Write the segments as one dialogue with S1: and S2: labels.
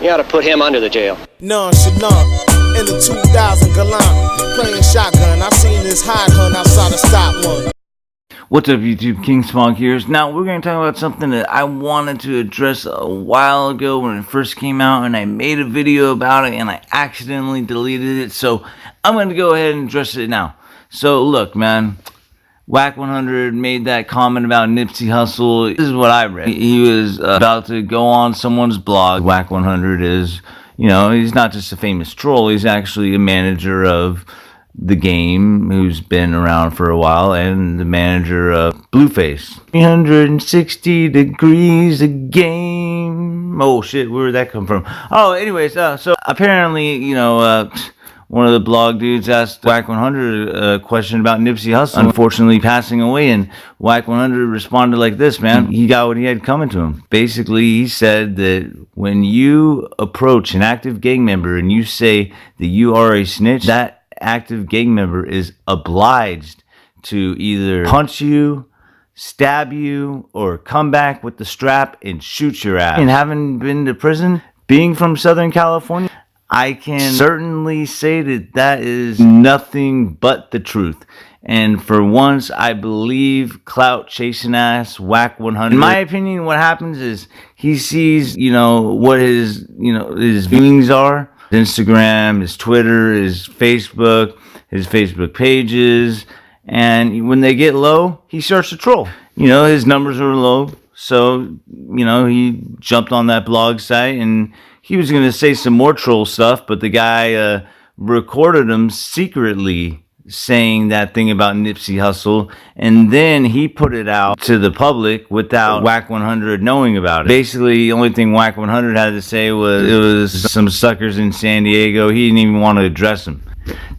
S1: You ought to put him under the jail.
S2: Nonchalant, in the 2000 Galant, playing shotgun. I seen this hot hunt outside of Stop One.
S3: What's up, YouTube? King Smog here. Now we're going to talk about something that I wanted to address a while ago when it first came out, and I made a video about it and I accidentally deleted it, so I'm going to go ahead and address it now. So look, man, Wack100 made that comment about Nipsey Hussle. This is what I read. He was about to go on someone's blog. Wack100 is, you know, he's not just a famous troll, he's actually a manager of the game who's been around for a while, and the manager of Blueface. 360 degrees a game. Oh shit, where did that come from? Oh, anyways, so apparently, you know, one of the blog dudes asked Wack100 a question about Nipsey Hussle unfortunately passing away, and Wack100 responded like this, man. He got what he had coming to him. Basically, he said that when you approach an active gang member and you say that you are a snitch, that active gang member is obliged to either punch you, stab you, or come back with the strap and shoot your ass. And having been to prison, being from Southern California, I can certainly say that that is nothing but the truth. And for once, I believe clout chasing ass Wack100. In my opinion, what happens is he sees, you know, what his viewings are. Instagram, his Twitter, his Facebook pages, and when they get low, he starts to troll. You know, his numbers are low, so, you know, he jumped on that blog site and he was going to say some more troll stuff, but the guy recorded him secretly saying that thing about Nipsey Hussle, and then he put it out to the public without Wack100 knowing about it. Basically, the only thing Wack100 had to say was it was some suckers in San Diego. He didn't even want to address them.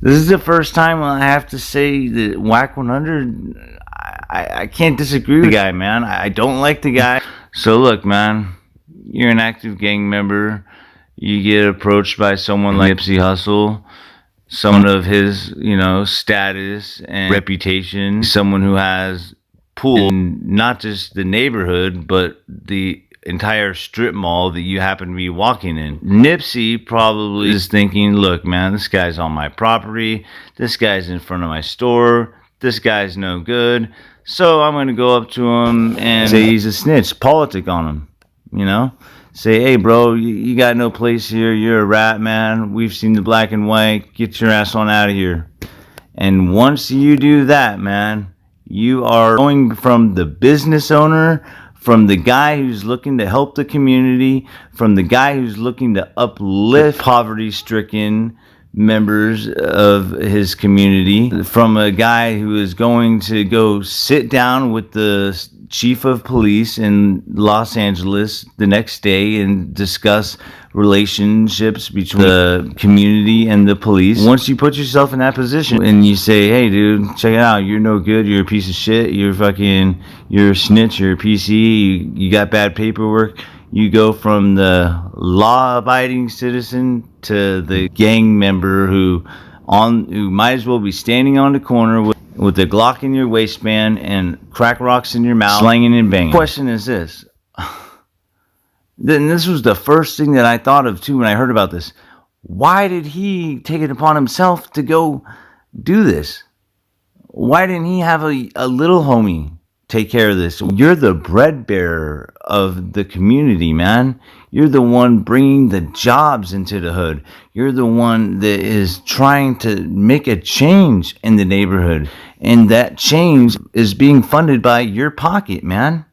S3: This is the first time I have to say that Wack100, I can't disagree with the guy, man. I don't like the guy. So look, man, you're an active gang member. You get approached by someone like Nipsey Hussle, someone of his, you know, status and reputation, someone who has pull in not just the neighborhood, but the entire strip mall that you happen to be walking in. Nipsey probably is thinking, look, man, this guy's on my property, this guy's in front of my store, this guy's no good, so I'm going to go up to him and say he's a snitch, politic on him, you know? Say, hey, bro, you got no place here. You're a rat, man. We've seen the black and white. Get your ass on out of here. And once you do that, man, you are going from the business owner, from the guy who's looking to help the community, from the guy who's looking to uplift poverty-stricken members of his community, from a guy who is going to go sit down with the chief of police in Los Angeles the next day and discuss relationships between the community and the police. Once you put yourself in that position and you say, hey dude, check it out, you're no good, you're a piece of shit, you're a snitch, you're a PC, you got bad paperwork, you go from the law-abiding citizen to the gang member who might as well be standing on the corner with a Glock in your waistband and crack rocks in your mouth, slanging and banging. The question is this. Then this was the first thing that I thought of too when I heard about this. Why did he take it upon himself to go do this? Why didn't he have a little homie take care of this? You're the bread bearer of the community, man. You're the one bringing the jobs into the hood. You're the one that is trying to make a change in the neighborhood. And that change is being funded by your pocket, man.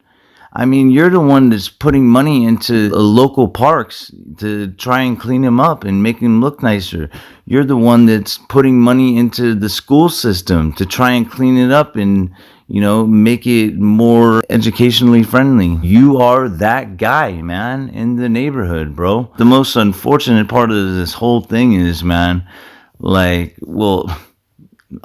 S3: I mean, you're the one that's putting money into local parks to try and clean them up and make them look nicer. You're the one that's putting money into the school system to try and clean it up and, you know, make it more educationally friendly. You are that guy, man, in the neighborhood, bro. The most unfortunate part of this whole thing is, man, like, well,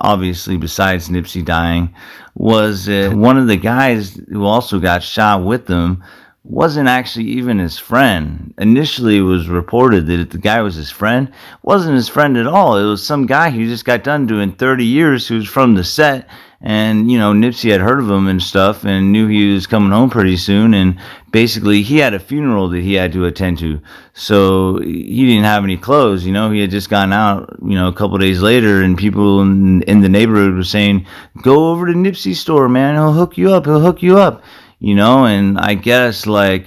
S3: obviously besides Nipsey dying, was one of the guys who also got shot with him wasn't actually even his friend. Initially it was reported that the guy was his friend. It wasn't his friend at all. It was some guy who just got done doing 30 years who's from the set, And, you know, Nipsey had heard of him and stuff and knew he was coming home pretty soon. And basically, he had a funeral that he had to attend to. So he didn't have any clothes, you know. He had just gotten out, you know, a couple days later. And people in the neighborhood were saying, go over to Nipsey's store, man. He'll hook you up. He'll hook you up. You know, and I guess like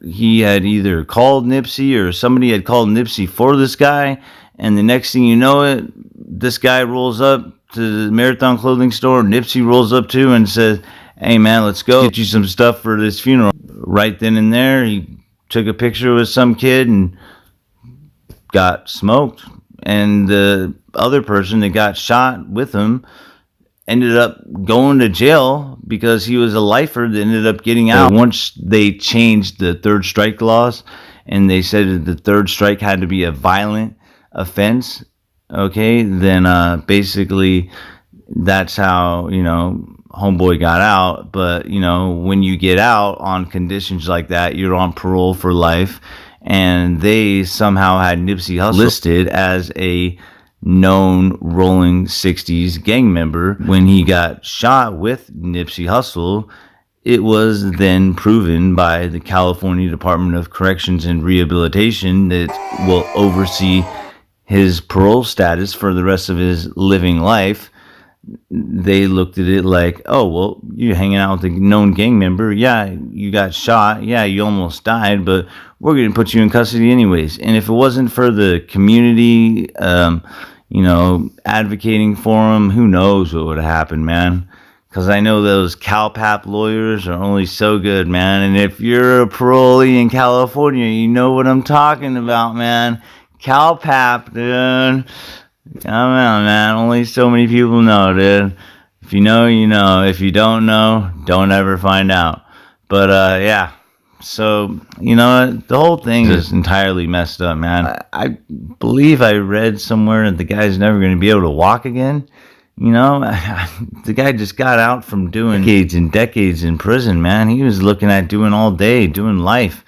S3: he had either called Nipsey or somebody had called Nipsey for this guy. And the next thing you know it, this guy rolls up to the Marathon clothing store. Nipsey rolls up too and says, hey man, let's go get you some stuff for this funeral. Right then and there, he took a picture with some kid and got smoked. And the other person that got shot with him ended up going to jail because he was a lifer that ended up getting out. Once they changed the third strike laws and they said that the third strike had to be a violent offense, okay, then basically that's how, you know, homeboy got out. But, you know, when you get out on conditions like that, you're on parole for life. And they somehow had Nipsey Hussle listed as a known Rolling 60s gang member. When he got shot with Nipsey Hussle, it was then proven by the California Department of Corrections and Rehabilitation that will oversee his parole status for the rest of his living life. They looked at it like, oh, well, you're hanging out with a known gang member. Yeah, you got shot. Yeah, you almost died, but we're going to put you in custody anyways. And if it wasn't for the community, you know, advocating for him, who knows what would have happened, man. Because I know those CalPAP lawyers are only so good, man. And if you're a parolee in California, you know what I'm talking about, man. CalPAP, dude. Come on, man. Only so many people know, dude. If you know, you know. If you don't know, don't ever find out. But, yeah. So, you know, the whole thing is entirely messed up, man. I believe I read somewhere that the guy's never going to be able to walk again. You know, the guy just got out from doing decades and decades in prison, man. He was looking at doing all day, doing life.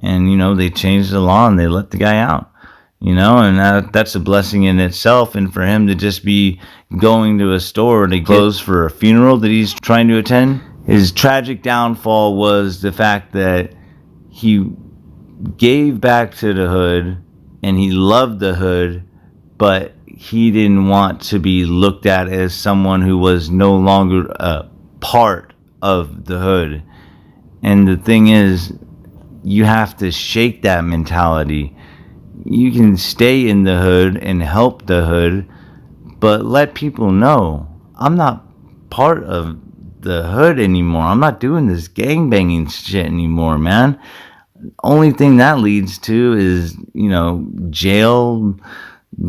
S3: And, you know, they changed the law and they let the guy out. You know, and that's a blessing in itself. And for him to just be going to a store to get clothes for a funeral that he's trying to attend, his tragic downfall was the fact that he gave back to the hood and he loved the hood, but he didn't want to be looked at as someone who was no longer a part of the hood. And the thing is, you have to shake that mentality. You can stay in the hood and help the hood, but let people know, I'm not part of the hood anymore. I'm not doing this gangbanging shit anymore, man. Only thing that leads to is, you know, jail,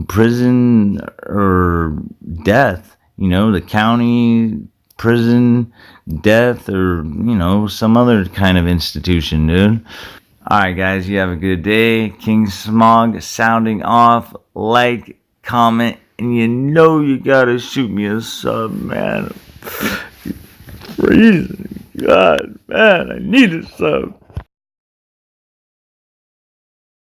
S3: prison, or death. You know, the county, prison, death, or, you know, some other kind of institution, dude. Alright guys, you have a good day. King Smog sounding off. Like, comment, and you know you gotta shoot me a sub, man. Freezing. God, man, I need a sub.